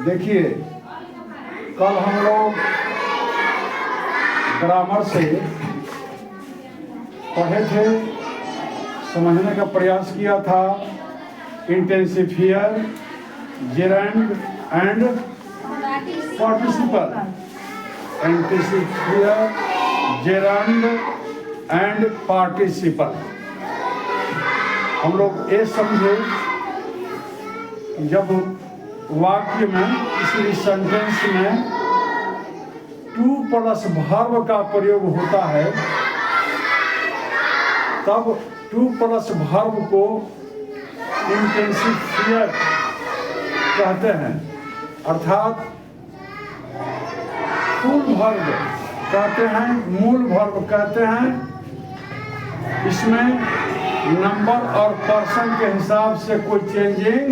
देखिए, कल हम लोग ग्रामर से पढ़े थे, समझने का प्रयास किया था intensifier, gerund and participle. Intensifier, gerund and participle. हम लोग ये समझे जब वाक्य में, किसी सेंटेंस में टू प्लस वर्ब का प्रयोग होता है, तब टू प्लस वर्ब को इंटेंसिफियर कहते हैं, अर्थात फुल वर्ब कहते हैं, मूल वर्ब कहते हैं। इसमें नंबर और पर्सन के हिसाब से कोई चेंजिंग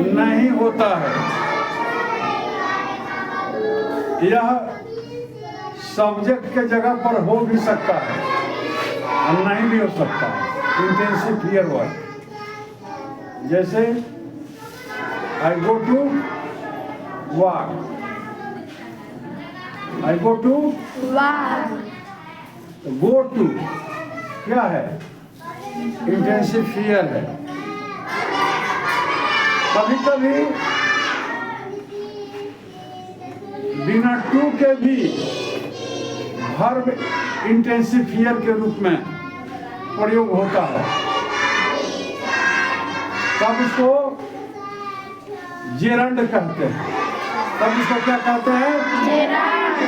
नहीं होता है। यह सब्जेक्ट के जगह पर हो भी सकता है और नहीं भी हो सकता है। इंटेंसिफियर वर्ब जैसे I go to walk, I go to walk. Go to क्या है? इंटेंसिफियर है। कभी कभी बिना टू के भी वर्ब इंटेंसिफियर के रूप में प्रयोग होता है, तब उसको जेरंड कहते हैं। तब इसको क्या कहते हैं? Gerund.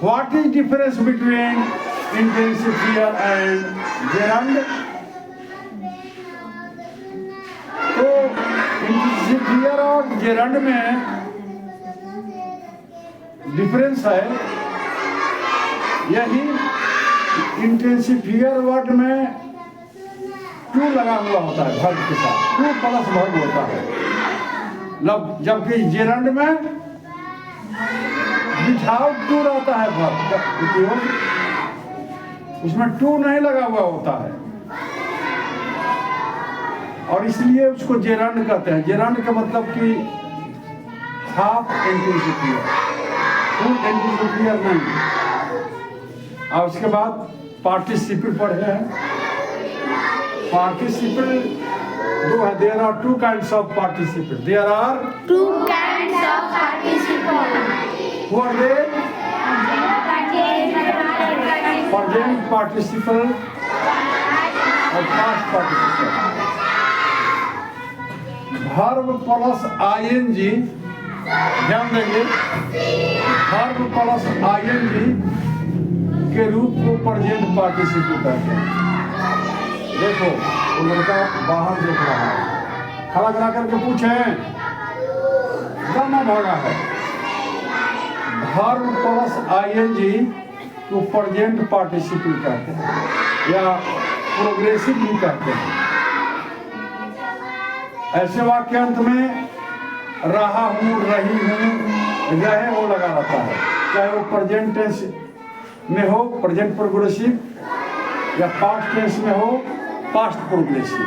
What is difference between intensifier and gerund? तो इंटेंसिफियर और जेरंड में डिफरेंस है यही, इंटेंसिफियर वर्ड में टू लगा हुआ होता है वर्ब के साथ, टू प्लस वर्ब होता है, जबकि जेरंड में विदाउट टू रहता है वर्ब, उसमें टू नहीं लगा हुआ होता है और इसलिए उसको जेरंड कहते हैं। जेरंड का मतलब कि हाफ इंटेंसिफियर, फुल इंटेंसिफियर नहीं। और उसके बाद पार्टिसिपल पढ़े हैं। पार्टिसिपल दो है, there are two kinds of participle, there are two kinds of participle. Who are they? Present participle और past participle। Verb plus ING, ध्यान देंगे, वर्ब प्लस आईएनजी के रूप को प्रेजेंट पार्टिसिपल कहते हैं। देखो, वो लड़का बाहर देख रहा है, खड़ा करा करके पूछे गाना भागा है। वर्ब प्लस आईएनजी को प्रेजेंट पार्टिसिपल कहते हैं या प्रोग्रेसिव भी कहते हैं। ऐसे वाक्यांत में रहा हूँ, रही हूँ, रहे वो लगा रहता है, चाहे वो प्रेजेंट टेंस में हो प्रेजेंट प्रोग्रेसिव, या पास्ट टेंस में हो पास्ट प्रोग्रेसिव,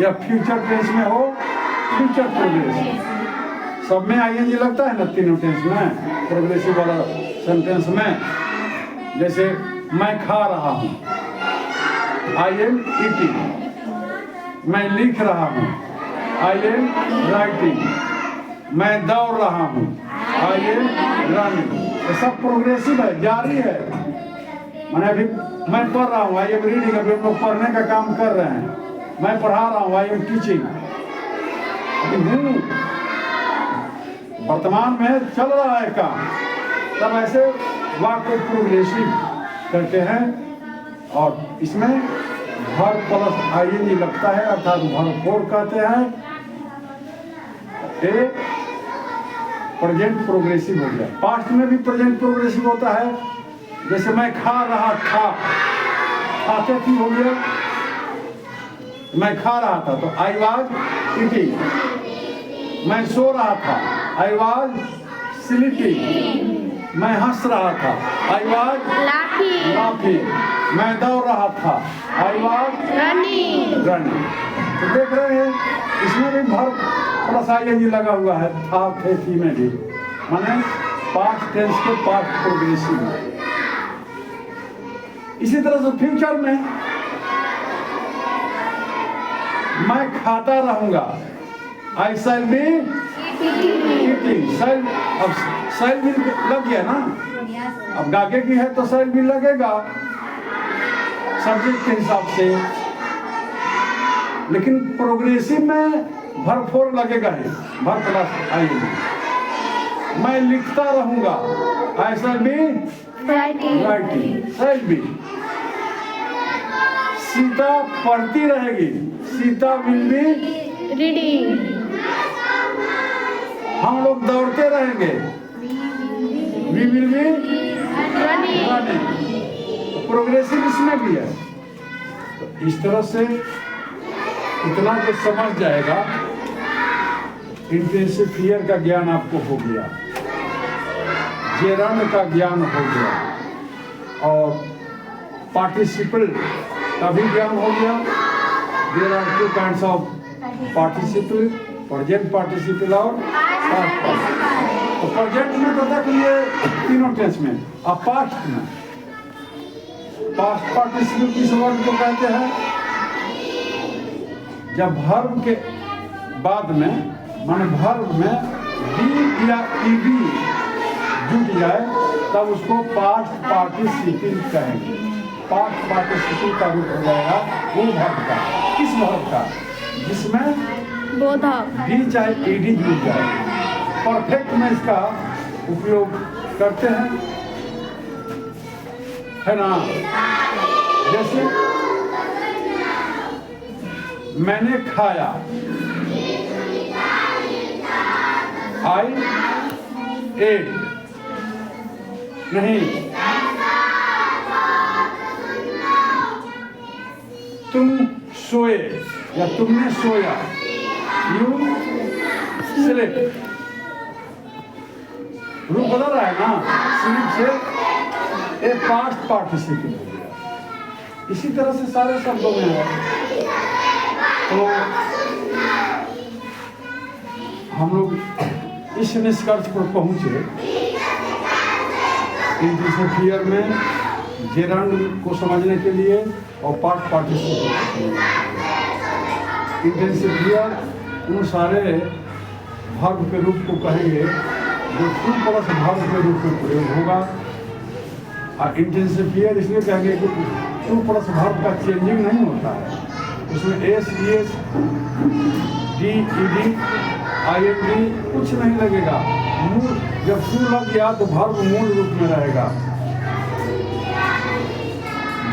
या फ्यूचर टेंस में हो फ्यूचर प्रोग्रेसिव। सब में आईएनजी लगता है ना, तीनों टेंस में, प्रोग्रेसिव वाला सेंटेंस में। जैसे मैं खा रहा हूँ, आई एम ईटिंग। मैं लिख रहा हूँ, आई एम राइटिंग। मैं दौड़ रहा हूँ, आई एम रनिंग। ये सब प्रोग्रेसिव है, जारी है। मैंने अभी मैं पढ़ रहा हूँ, आई एम रीडिंग। अभी हम लोग पढ़ने का काम कर रहे हैं। मैं पढ़ा रहा हूँ, आई एम टीचिंग। हूँ, वर्तमान में चल रहा है काम। तब ऐसे वाक्य प्रोग्रेसिव करते हैं और इसमें वर्ब प्लस आईएनजी लगता है, अर्थात वर्ब फोर कहते हैं। ये प्रेजेंट प्रोग्रेसिव हो गया। पास्ट में भी प्रेजेंट प्रोग्रेसिव होता है, जैसे मैं खा रहा था, खाते थी हो गया, मैं खा रहा था तो आई वाज ईटिंग। मैं सो रहा था, आई वाज स्लीपिंग। मैं हंस रहा था, आई वाज लाफिंग। मैं दौड़ रहा था, आई वाज रनिंग। तो देख रहे हैं, इसमें भी वर्ब थोड़ा सा ये लगा हुआ है, था थे थी में भी, माने पास्ट टेंस के पास्ट प्रोग्रेसिव में। इसी तरह से फ्यूचर में मैं खाता रहूंगा, आई शैल बी ईटिंग। शैल, अब शैल भी लग गया ना, अब गागे की है तो शैल भी लगेगा सब्जेक्ट के हिसाब से, लेकिन प्रोग्रेसिव में वर्ब फोर लगेगा ही, वर्ब प्लस आईएनजी। मैं लिखता रहूंगा, I shall be writing, shall be. Sita पढ़ती रहेगी, सीता विल बी रीडिंग। हम लोग दौड़ते रहेंगे, we will be running. Progressive इसमें भी है। तो इस तरह से इतना तो समझ जाएगा, इंटेंसिव फियर का ज्ञान आपको हो गया, जेरंड का ज्ञान हो गया, और पार्टिसिपल का भी ज्ञान हो गया। There are two kinds of participle, present participle और पास्ट पार्टिसिपल। तो प्रेजेंट में तो देख लिए तीनों टेंस में, और पास्ट में पास्ट पार्टिसिपल किस वर्ड को कहते हैं? जब वर्ब के बाद में, माने वर्ब में बी या ईडी जुट जाए तब उसको पास्ट पार्टिसिपल कहेंगे। पास्ट पार्टिसिपल का रूप हो जाएगा वो वर्ब का। किस वर्ब का? जिसमें बोथ बी चाहे ईडी जुट जाए। परफेक्ट में इसका उपयोग करते हैं, है ना? जैसे मैंने खाया, आई एट, नहीं तुम सोए या तुमने सोया, यू स्लीप। रूप बदल रहा है ना, स्लीप से ए पास्ट पार्टिसिपल हो गया। इसी तरह से सारे शब्दों में है। तो हम लोग इस निष्कर्ष पर पहुंचे, इंटेंसिव फियर में जेरंड को समझने के लिए और पास्ट पार्टिसिपल को समझने के लिए। इंटेंसिव फियर उन सारे वर्ब के रूप को कहेंगे जो टू प्लस वर्ब के रूप में प्रयोग होगा। और इंटेंसिव फियर इसलिए कहेंगे कि टू प्लस वर्ब का चेंजिंग नहीं होता है, उसमें S E S D E D I N D कुछ नहीं लगेगा। मूल जब टू लग गया तो वर्ब मूल रूप में रहेगा।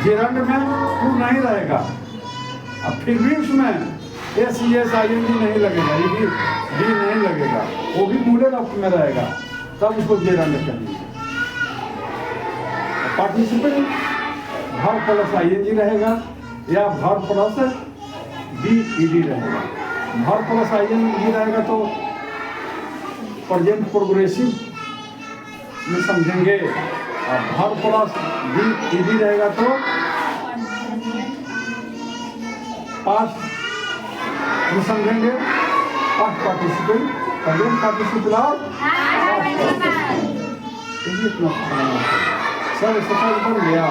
जेरंड में टू नहीं रहेगा, अब फिर भी उसमें S E S I N D नहीं लगेगा, ई डी नहीं लगेगा, वो भी मूल रूप में रहेगा, तब उसको जेरंड कहेंगे। पार्टिसिपल वर्ब प्लस आईएनजी रहेगा या वर्ब प्लस डीईडी रहेगा। वर्ब प्लस आईएनजी रहेगा तो प्रेजेंट प्रोग्रेसिव में समझेंगे, और वर्ब प्लस डीईडी रहेगा तो पास्ट में समझेंगे। पास्ट पार्टिसिपल, प्रेजेंट पार्टिसिपल और इतना सर एक्सरसाइज बन गया।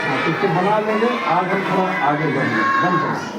तो इसको बना लेंगे, आज हम थोड़ा आगे बढ़ेंगे।